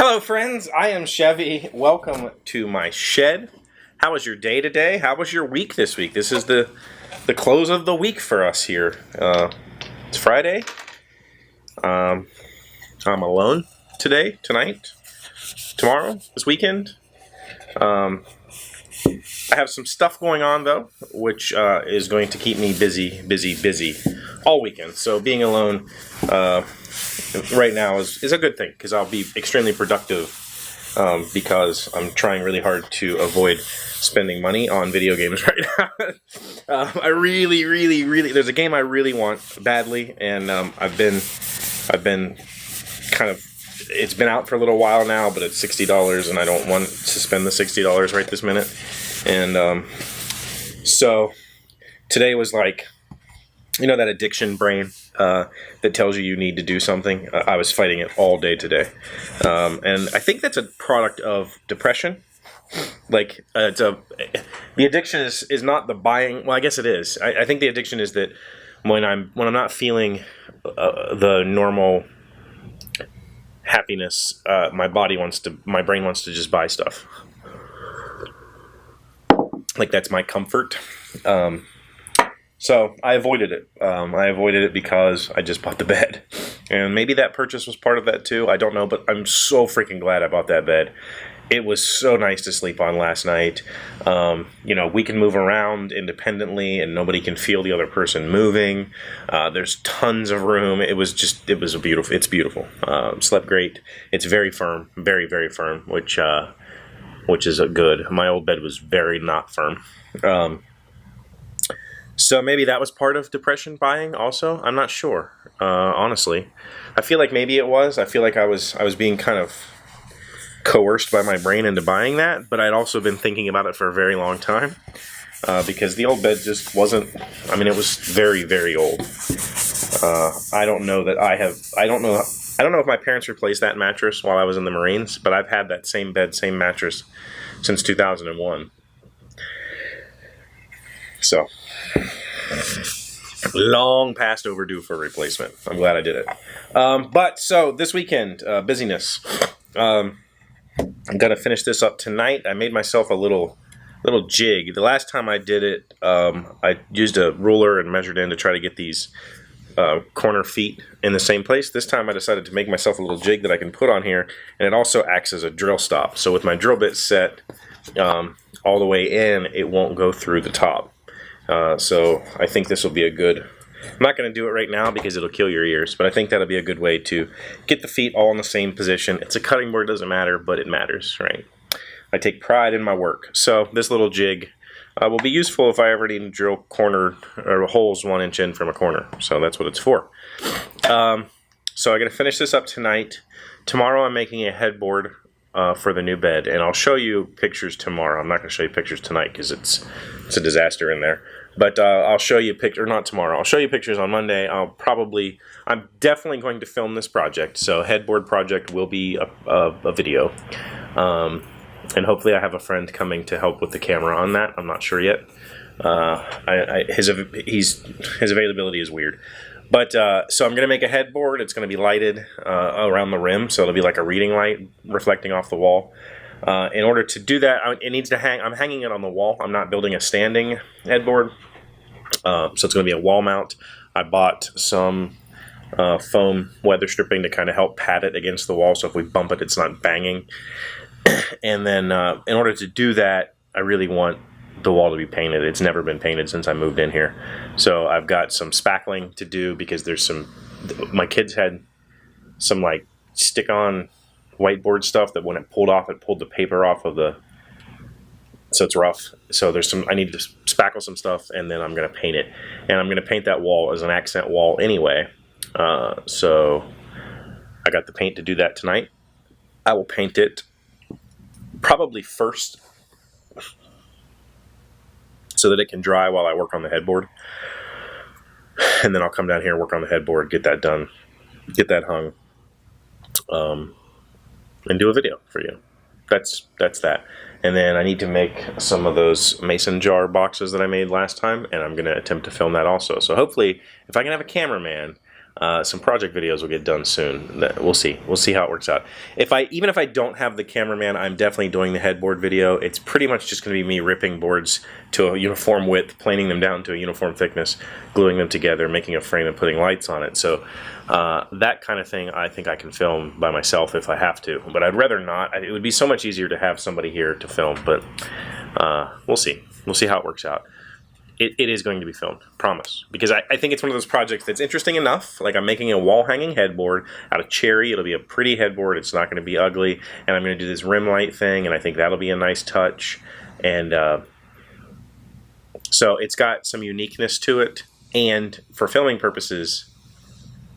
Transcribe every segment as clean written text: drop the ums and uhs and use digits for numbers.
Hello friends, I am Chevee. Welcome to my shed. How was your day today? How was your week this week? This is the close of the week for us here. It's Friday. I'm alone today, tonight, tomorrow, this weekend. I have some stuff going on though, which is going to keep me busy all weekend. So being alone right now is a good thing because I'll be extremely productive because I'm trying really hard to avoid spending money on video games right now. I really there's a game I really want badly, and I've been kind of, it's been out for a little while now, but it's $60 and I don't want to spend the $60 right this minute. And so today was like, you know, that addiction brain that tells you need to do something. I was fighting it all day today. And I think that's a product of depression. Like, the addiction is not the buying. Well, I guess it is. I think the addiction is that when I'm not feeling the normal happiness, my brain wants to just buy stuff. Like, that's my comfort. So I avoided it. I avoided it because I just bought the bed. And maybe that purchase was part of that too. I don't know, but I'm so freaking glad I bought that bed. It was so nice to sleep on last night. You know, we can move around independently and nobody can feel the other person moving. There's tons of room. It's beautiful. Slept great. It's very firm, very firm, which is good. My old bed was very not firm. So maybe that was part of depression buying also. I'm not sure, honestly. I feel like maybe it was. I feel like I was being kind of coerced by my brain into buying that, but I'd also been thinking about it for a very long time because the old bed just wasn't, I mean, it was very old. I don't know if my parents replaced that mattress while I was in the Marines, but I've had that same bed, same mattress since 2001. So, long past overdue for a replacement. I'm glad I did it. But so this weekend, busyness. I'm gonna finish this up tonight. I made myself a little jig. The last time I did it, I used a ruler and measured in to try to get these corner feet in the same place. This time I decided to make myself a little jig that I can put on here, and it also acts as a drill stop. So with my drill bit set all the way in, it won't go through the top. So I think this will be a good, I'm not going to do it right now because it'll kill your ears, but I think that'll be a good way to get the feet all in the same position. It's a cutting board, doesn't matter, but it matters, right? I take pride in my work. So this little jig will be useful if I ever need to drill corner or holes 1 inch in from a corner. So that's what it's for. So I'm going to finish this up tonight. Tomorrow I'm making a headboard for the new bed, and I'll show you pictures tomorrow. I'm not going to show you pictures tonight because it's a disaster in there. But I'll show you pictures, not tomorrow. I'll show you pictures on Monday. I'm definitely going to film this project. So headboard project will be a video. And hopefully I have a friend coming to help with the camera on that. I'm not sure yet. His availability is weird. But so I'm going to make a headboard. It's going to be lighted around the rim, so it'll be like a reading light reflecting off the wall. In order to do that, it needs to hang. I'm hanging it on the wall. I'm not building a standing headboard. So it's going to be a wall mount. I bought some foam weather stripping to kind of help pad it against the wall, so if we bump it, it's not banging. And then in order to do that, I really want the wall to be painted. It's never been painted since I moved in here. So I've got some spackling to do because there's my kids had some like stick-on whiteboard stuff that when it pulled off, it pulled the paper off of so it's rough. So I need to spackle some stuff, and then I'm going to paint it. And I'm going to paint that wall as an accent wall anyway. So I got the paint to do that tonight. I will paint it probably first so that it can dry while I work on the headboard. And then I'll come down here and work on the headboard, get that done, get that hung, and do a video for you. That's that. And then I need to make some of those mason jar boxes that I made last time, and I'm going to attempt to film that also. So hopefully, if I can have a cameraman, some project videos will get done soon. We'll see. We'll see how it works out. Even if I don't have the cameraman, I'm definitely doing the headboard video. It's pretty much just going to be me ripping boards to a uniform width, planing them down to a uniform thickness, gluing them together, making a frame, and putting lights on it. So that kind of thing I think I can film by myself if I have to. But I'd rather not. It would be so much easier to have somebody here to film. But we'll see. We'll see how it works out. It is going to be filmed, promise. Because I think it's one of those projects that's interesting enough. Like, I'm making a wall-hanging headboard out of cherry. It'll be a pretty headboard. It's not going to be ugly. And I'm going to do this rim light thing, and I think that'll be a nice touch. And so it's got some uniqueness to it. And for filming purposes,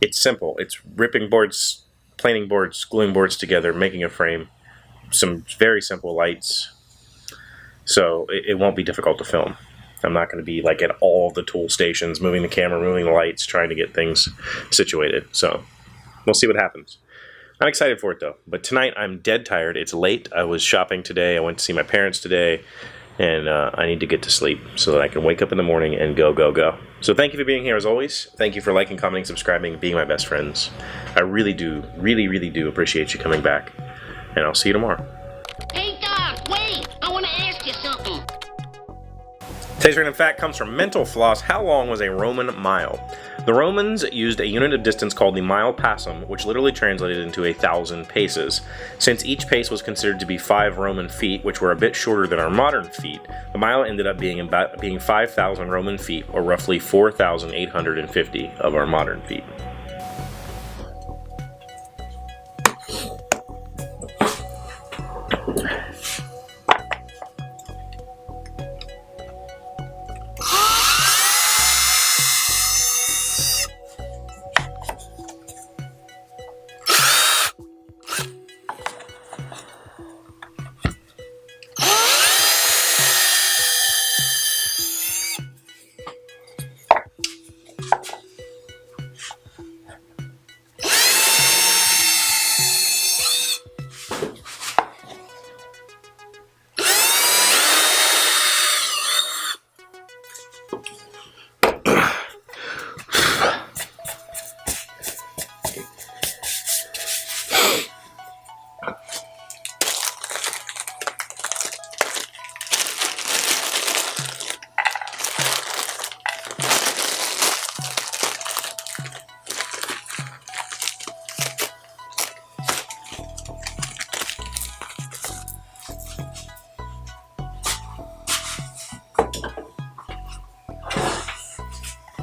it's simple. It's ripping boards, planing boards, gluing boards together, making a frame, some very simple lights. So it won't be difficult to film. I'm not going to be like at all the tool stations, moving the camera, moving the lights, trying to get things situated. So we'll see what happens. I'm excited for it though. But tonight I'm dead tired. It's late. I was shopping today. I went to see my parents today. And I need to get to sleep so that I can wake up in the morning and go, go, go. So thank you for being here as always. Thank you for liking, commenting, subscribing, and being my best friends. I really do, really, really do appreciate you coming back. And I'll see you tomorrow. Hey, Doc, wait! I want to ask you something. Today's random fact comes from Mental Floss. How long was a Roman mile? The Romans used a unit of distance called the mile passum, which literally translated into 1,000 paces. Since each pace was considered to be 5 Roman feet, which were a bit shorter than our modern feet, the mile ended up being 5,000 Roman feet, or roughly 4,850 of our modern feet.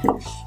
Thank you.